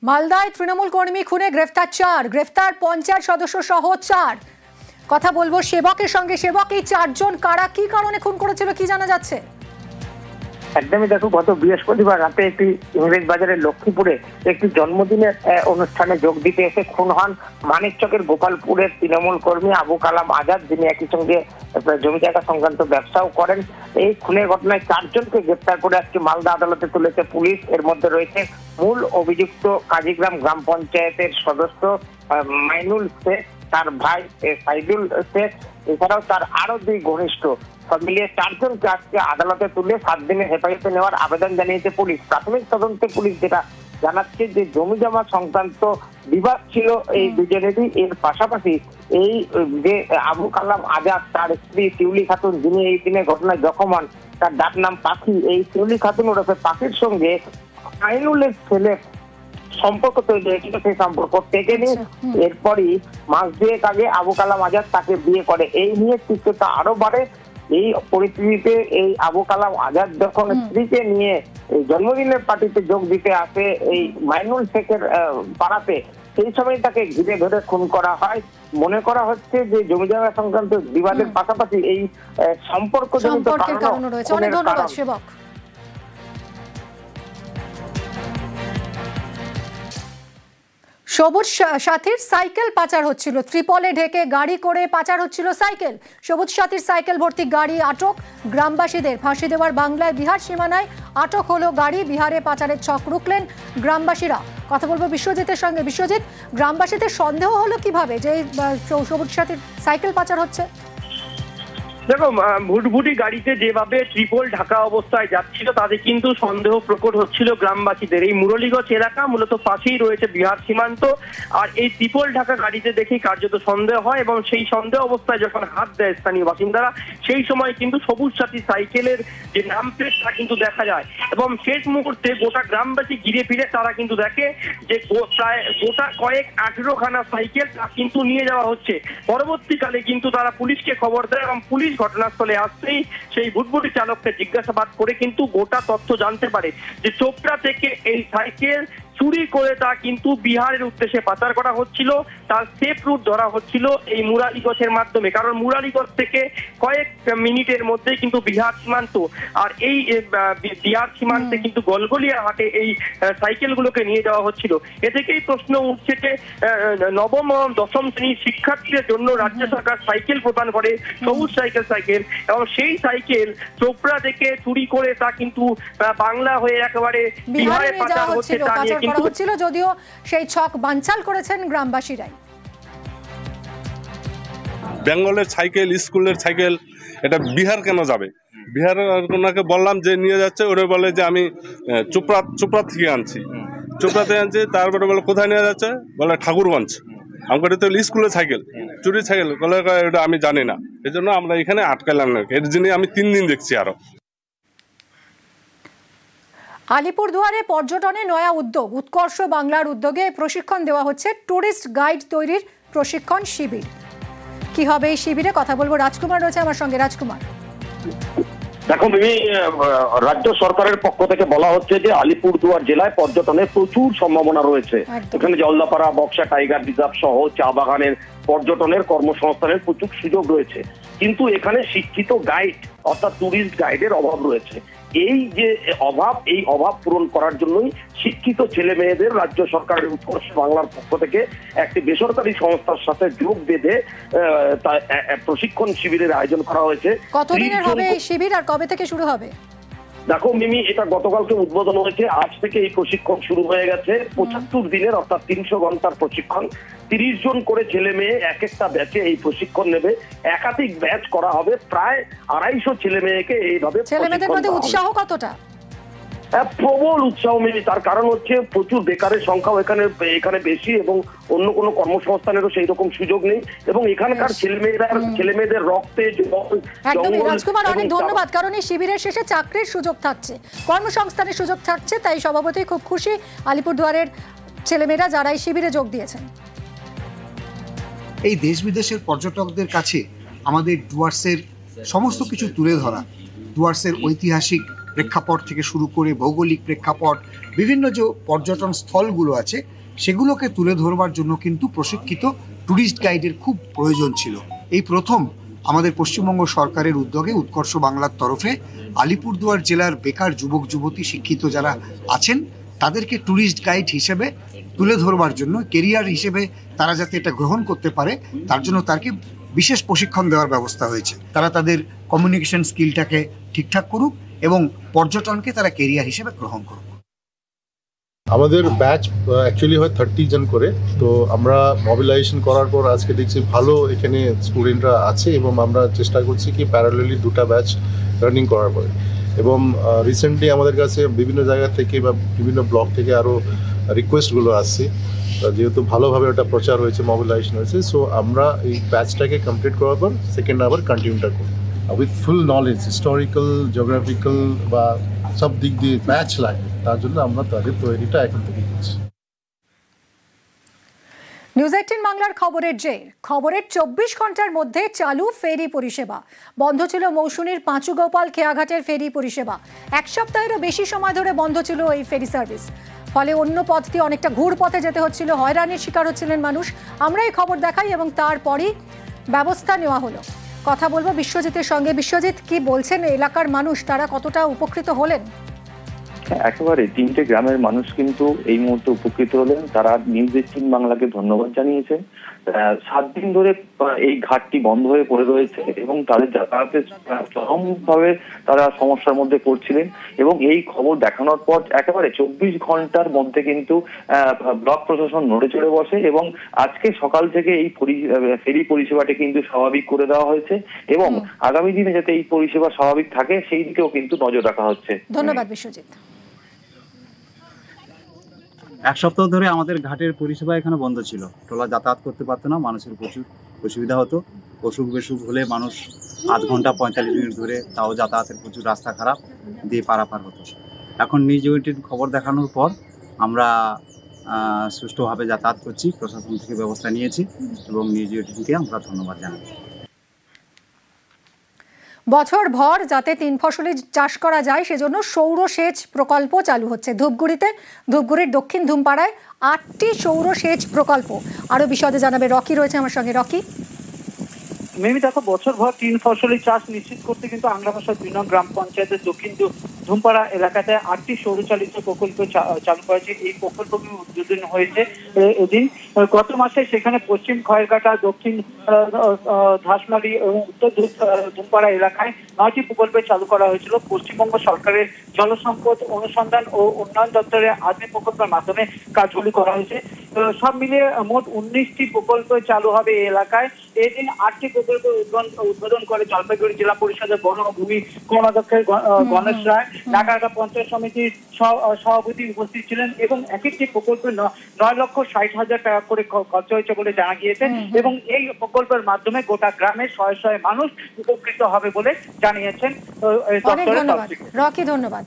মালদায় তৃণমূল কর্মী খুনে গ্রেফতার 4, গ্রেফতার পঞ্চায়েত সদস্য সহ 4। কথা বলবো সেবকের সঙ্গে। সেবক, এই 4 জন কারা, কি কারণে খুন করেছিল, কি জানা যাচ্ছে? একদমই দেখো, গত বৃহস্পতিবার রাতে একটি ইংরেজ বাজারের লক্ষ্মীপুরে একটি জন্মদিনের অনুষ্ঠানে যোগ দিতে এসে খুন হন মানিকচকের গোপালপুরের তৃণমূল কর্মী আবু কালাম আজাদ, যিনি একই সঙ্গে জমি জায়গা সংক্রান্ত ব্যবসাও করেন। এই খুনের ঘটনায় 4 জনকে গ্রেপ্তার করে আজকে মালদা আদালতে তুলেছে পুলিশ। এর মধ্যে রয়েছে মূল অভিযুক্ত কাজীগ্রাম গ্রাম পঞ্চায়েতের সদস্য মাইনুল শেখ, তার ভাই সাইদুল শেখ, এছাড়াও তার আরো 2 ঘনিষ্ঠ। সব মিলিয়ে 4 জনকে আজকে আদালতে তুলে 7 দিনের হেফাজতে নেওয়ার আবেদন জানিয়েছে পুলিশ। প্রাথমিক তদন্তে পুলিশ যেটা জানাচ্ছে যে জমি জমা সংক্রান্ত বিবাদ ছিল এই দুজনেরই। এর পাশাপাশি এই যে আবু কালাম আজাদ, তার স্ত্রী শিউলি খাতুন, যিনি এই দিনে ঘটনায় জখম হন, তার ডাক নাম পাখি, এই শিউলি খাতুন ওরফে পাখির সঙ্গে আইনুলের ছেলে সম্পর্ক তৈরি হয়েছিল। সেই সম্পর্ক টেকেনি। এরপরই মাস 2 আগে আবু কালাম আজাদ তাকে বিয়ে করে। এই নিয়ে তিক্ততা আরো বাড়ে। এই পরিস্থিতিতে এই আবু কালাম আজাদ যখন স্ত্রীকে নিয়ে এই জন্মদিনের পার্টিতে যোগ দিতে আসে এই মাইনুল শেখের পাড়াতে, সেই সময় তাকে ঘিরে ধরে খুন করা হয়। মনে করা হচ্ছে যে জমি জায়গা সংক্রান্ত বিবাদের পাশাপাশি এই সম্পর্কজনিত কারণও রয়েছে। অনেক ধন্যবাদ সেবক। সবুজ সাথীর সাইকেল পাচার হচ্ছিল, ত্রিপলে ঢেকে গাড়ি করে পাচার হচ্ছিল সাইকেল। সবুজ সাথীর সাইকেল ভর্তি গাড়ি আটক। গ্রামবাসীদের ফাঁসি দেওয়ার বাংলায় বিহার সীমানায় আটক হলো গাড়ি। বিহারে পাচারের ছক রুখলেন গ্রামবাসীরা। কথা বলবো বিশ্বজিতের সঙ্গে। বিশ্বজিৎ, গ্রামবাসীদের সন্দেহ হলো কিভাবে যে সবুজ সাথীর সাইকেল পাচার হচ্ছে? দেখো, ভুটভুটি গাড়িতে যেভাবে ট্রিপল ঢাকা অবস্থায় যাচ্ছিল তাতে কিন্তু সন্দেহ প্রকট হচ্ছিল গ্রামবাসীদের। এই মুরলীগঞ্জ এলাকা মূলত পাশেই রয়েছে বিহার সীমান্ত, আর এই ট্রিপল ঢাকা গাড়িতে দেখেই কার্যত সন্দেহ হয় এবং সেই সন্দেহ অবস্থায় যখন হাত দেয় স্থানীয় বাসিন্দারা, সেই সময় কিন্তু সবুজ সাথী সাইকেলের যে নাম প্লেট তা কিন্তু দেখা যায় এবং শেষ মুহূর্তে গোটা গ্রামবাসী ঘিরে ফিরে তারা কিন্তু দেখে যে প্রায় গোটা কয়েক 18খানা সাইকেল তা কিন্তু নিয়ে যাওয়া হচ্ছে। পরবর্তীকালে কিন্তু তারা পুলিশকে খবর দেয় এবং পুলিশ ঘটনাস্থলে আসতেই সেই ভুটভুটি চালককে জিজ্ঞাসাবাদ করে কিন্তু গোটা তথ্য জানতে পারে যে চোপড়া থেকে এই সাইকেল চুরি করে তা কিন্তু বিহারের উদ্দেশ্যে পাচার করা হচ্ছিল। তার সেফ রুট ধরা হচ্ছিল এই মুরালিগঞ্জের মাধ্যমে, কারণ মুরালিগঞ্জ থেকে কয়েক মিনিটের মধ্যে কিন্তু বিহার সীমান্ত, আর এই বিহার সীমান্তে কিন্তু গলগলিয়া হাটে এই সাইকেলগুলোকে নিয়ে যাওয়া হচ্ছিল। এ থেকেই প্রশ্ন উঠছে যে নবম ও দশম শ্রেণীর শিক্ষার্থীদের জন্য রাজ্য সরকার সাইকেল প্রদান করে, সবুজ সাইকেল, এবং সেই সাইকেল চোপড়া থেকে চুরি করে তা কিন্তু বাংলা হয়ে একেবারে বিহারে পাচার হচ্ছে। হচ্ছিল, যদিও সেই ছক বানচাল করেছেন গ্রামবাসীরাই। বেঙ্গলের সাইকেল, স্কুলের সাইকেল, এটা বিহার কেন যাবে? বিহার ওনাকে বললাম যে নিয়ে যাচ্ছে, ওরা বলে যে আমি চোপড়া থেকে আনছি। তারপরে বলে কোথায় নিয়ে যাচ্ছে? বলে ঠাকুরগঞ্জ। আমাকে তো স্কুলের সাইকেল, চুরি সাইকেল বলে এটা আমি জানি না। এই জন্য আমরা এখানে আটকালাম না। এর জন্য আমি 3 দিন দেখছি। আরো আলিপুরদুয়ারে পর্যটনে নয়া উদ্যোগ, উৎকর্ষ বাংলার উদ্যোগে প্রশিক্ষণ দেওয়া হচ্ছে টুরিস্ট গাইড তৈরির প্রশিক্ষণ শিবির। কি হবে এই শিবিরে, কথা বলবো। রাজকুমার রয়েছে আমার সঙ্গে। রাজকুমার, দেখো রাজ্য সরকারের পক্ষ থেকে বলা হচ্ছে যে আলিপুরদুয়ার জেলায় পর্যটনের প্রচুর সম্ভাবনা রয়েছে। এখানে জলদাপাড়া, বক্সা টাইগার রিজার্ভ সহ চা বাগানের পর্যটনের কর্মসংস্থানের প্রচুর সুযোগ রয়েছে, কিন্তু এখানে শিক্ষিত গাইড অর্থাৎ টুরিস্ট গাইডের অভাব রয়েছে। এই যে এই অভাব পূরণ করার জন্যই শিক্ষিত ছেলে মেয়েদের রাজ্য সরকারের উৎকর্ষ বাংলার পক্ষ থেকে একটি বেসরকারি সংস্থার সাথে যোগ বেঁধে প্রশিক্ষণ শিবিরের আয়োজন করা হয়েছে। কতদিনের হবে এই শিবির আর কবে থেকে শুরু হবে? দেখো মিমি, এটা গতকালকে উদ্বোধন হয়েছে, আজ থেকে এই প্রশিক্ষণ শুরু হয়ে গেছে। 75 দিনের অর্থাৎ 300 ঘন্টার প্রশিক্ষণ। 30 জন করে ছেলে মেয়ে এক একটা ব্যাচে এই প্রশিক্ষণ নেবে। একাধিক ব্যাচ করা হবে, প্রায় 250 ছেলে মেয়েকে এইভাবে। ছেলে মেয়েদের মধ্যে উৎসাহ কতটা? প্রবল উৎসাহ মিলি। তার কারণ হচ্ছে প্রচুর বেকারের সংখ্যাও এখানে বেশি এবং অন্য কোনো কর্মসংস্থানেরও সেই রকম সুযোগ নেই, এবং এখানকার ছেলে মেয়েদের রক্তে একদমই। রাজকুমার, অনেক ধন্যবাদ। কারণ এই শিবিরের শেষে চাকরির সুযোগ থাকছে, কর্মসংস্থানের সুযোগ থাকছে, তাই স্বভাবতই খুব খুশি আলিপুরদুয়ারের ছেলেমেয়েরা যারা এই শিবিরে যোগ দিয়েছেন। এই দেশ বিদেশের পর্যটকদের কাছে আমাদের ডুয়ার্সের সমস্ত কিছু তুলে ধরা, ডুয়ার্সের ঐতিহাসিক প্রেক্ষাপট থেকে শুরু করে ভৌগোলিক প্রেক্ষাপট, বিভিন্ন যে পর্যটন স্থলগুলো আছে সেগুলোকে তুলে ধরবার জন্য কিন্তু প্রশিক্ষিত ট্যুরিস্ট গাইডের খুব প্রয়োজন ছিল। এই প্রথম আমাদের পশ্চিমবঙ্গ সরকারের উদ্যোগে উৎকর্ষ বাংলার তরফে আলিপুরদুয়ার জেলার বেকার যুবক যুবতী শিক্ষিত যারা আছেন তাদেরকে ট্যুরিস্ট গাইড হিসেবে তুলে ধরবার জন্য, কেরিয়ার হিসেবে তারা যাতে এটা গ্রহণ করতে পারে তার জন্য তাকে বিশেষ প্রশিক্ষণ দেওয়ার ব্যবস্থা হয়েছে। তারা তাদের কমিউনিকেশন স্কিলটাকে ঠিকঠাক করুক এবং পর্যটনকে তারা কেরিয়ার হিসেবে গ্রহণ করুক। আমাদের ব্যাচ অ্যাকচুয়ালি হয় 30 জন করে। তো আমরা মোবিলাইজেশন করার পর আজকে দেখছি ভালো এখানে স্টুডেন্টরা আছে এবং আমরা চেষ্টা করছি কি প্যারালালি 2টা ব্যাচ রানিং করার পরে। এবং রিসেন্টলি আমাদের কাছে বিভিন্ন জায়গা থেকে বা বিভিন্ন ব্লক থেকে আরও রিকোয়েস্টগুলো আসছে, যেহেতু ভালোভাবে ওটা প্রচার হয়েছে, মোবিলাইজেশন হয়েছে। সো আমরা এই ব্যাচটাকে কমপ্লিট করার পর সেকেন্ড আবার কন্টিনিউটা করব with full knowledge, historical, geographical বা সব দিক দিয়ে ব্যাচ লাগে, তার জন্য আমরা তাদের তৈরিটা এখন থেকে করছি। নিউজ 18 বাংলার খবরের খবরের 24 ঘন্টার মধ্যে চালু ফেরি পরিষেবা। বন্ধ ছিল মৌসুমীর পাঁচুগোপাল খেয়াঘাটের ফেরি পরিষেবা। এক সপ্তাহেরও বেশি সময় ধরে বন্ধ ছিল এই ফেরি সার্ভিস। ফলে অন্য পথ দিয়ে অনেকটা ঘুর পথে যেতে হচ্ছিল, হয়রানির শিকার হচ্ছিলেন মানুষ। আমরা এই খবর দেখাই এবং তারপরই ব্যবস্থা নেওয়া হলো। কথা বলবো বিশ্বজিতের সঙ্গে। বিশ্বজিৎ, কি বলছেন এলাকার মানুষ, তারা কতটা উপকৃত হলেন? একেবারে 3টে গ্রামের মানুষ কিন্তু এই মুহূর্তে উপকৃত হলেন। তারা নিউজ 18 বাংলাকে ধন্যবাদ জানিয়েছেন। 7 দিন ধরে এই ঘাটটি বন্ধ হয়ে পড়ে রয়েছে এবং তাদের যাতায়াতের চরমভাবে তারা সমস্যার মধ্যে পড়ছিলেন। এবং এই খবর দেখানোর পর একেবারে 24 ঘন্টার মধ্যে কিন্তু ব্লক প্রশাসন নড়ে চড়ে বসে এবং আজকে সকাল থেকে এই ফেরি পরিষেবাটি কিন্তু স্বাভাবিক করে দেওয়া হয়েছে এবং আগামী দিনে যাতে এই পরিষেবা স্বাভাবিক থাকে সেই দিকেও কিন্তু নজর রাখা হচ্ছে। ধন্যবাদ বিশ্বজিৎ। এক সপ্তাহ ধরে আমাদের ঘাটের পরিষেবা এখানে বন্ধ ছিল। ট্রলার যাতায়াত করতে পারতো না, মানুষের প্রচুর অসুবিধা হতো। অসুখ বিসুখ হলে মানুষ আধ ঘন্টা 45 মিনিট ধরে, তাও যাতায়াতের প্রচুর রাস্তা খারাপ দিয়ে পারাপার হতো। এখন নিউজ 18 খবর দেখানোর পর আমরা সুষ্ঠুভাবে যাতায়াত করছি, প্রশাসন থেকে ব্যবস্থা নিয়েছি এবং নিউজ 18কে আমরা ধন্যবাদ জানাই। বছর ভর যাতে 3 ফসলি চাষ করা যায় সেজন্য সৌর সেচ প্রকল্প চালু হচ্ছে ধূপগুড়ির দক্ষিণ ধুমপাড়ায় 8টি সৌর সেচ প্রকল্প। আরো বিশদে জানাবে রকি, রয়েছে আমার সঙ্গে। রকি, মিমি দেখো, বছর ভর 3 ফসলি চাষ নিশ্চিত করতে কিন্তু আংলাভাষা 2 নং গ্রাম পঞ্চায়েতের দক্ষিণ ধুমপাড়া এলাকাতে 8টি সৌরচালিত প্রকল্প চালু করেছে। এই প্রকল্পগুলি উদ্বোধন হয়েছে এদিন। গত মাসে সেখানে পশ্চিম খয়েরঘাটা, দক্ষিণ ধাসমারি এবং উত্তর ধুমপাড়া এলাকায় 9টি প্রকল্পে চালু করা হয়েছিল। পশ্চিমবঙ্গ সরকারের জলসম্পদ অনুসন্ধান ও উন্নয়ন দপ্তরের আধুনিক প্রকল্পের মাধ্যমে কাজগুলি করা হয়েছে। সব মিলিয়ে মোট 19টি প্রকল্প চালু হবে এই এলাকায়। এদিন 8টি প্রকল্প উদ্বোধন করে জলপাইগুড়ি জেলা পরিষদের বন ও ভূমি কর্মাধ্যক্ষ গণেশ রায়, ঢাকা পঞ্চায়েত সমিতির সভাপতি উপস্থিত ছিলেন এবং এক একটি প্রকল্পে 9,60,000 টাকা করে খরচ হয়েছে বলে জানা গিয়েছে এবং এই প্রকল্পের মাধ্যমে গোটা গ্রামের শয়ে শয়ে মানুষ উপকৃত হবে বলে জানিয়েছেন। অনেক ধন্যবাদ রকি, ধন্যবাদ।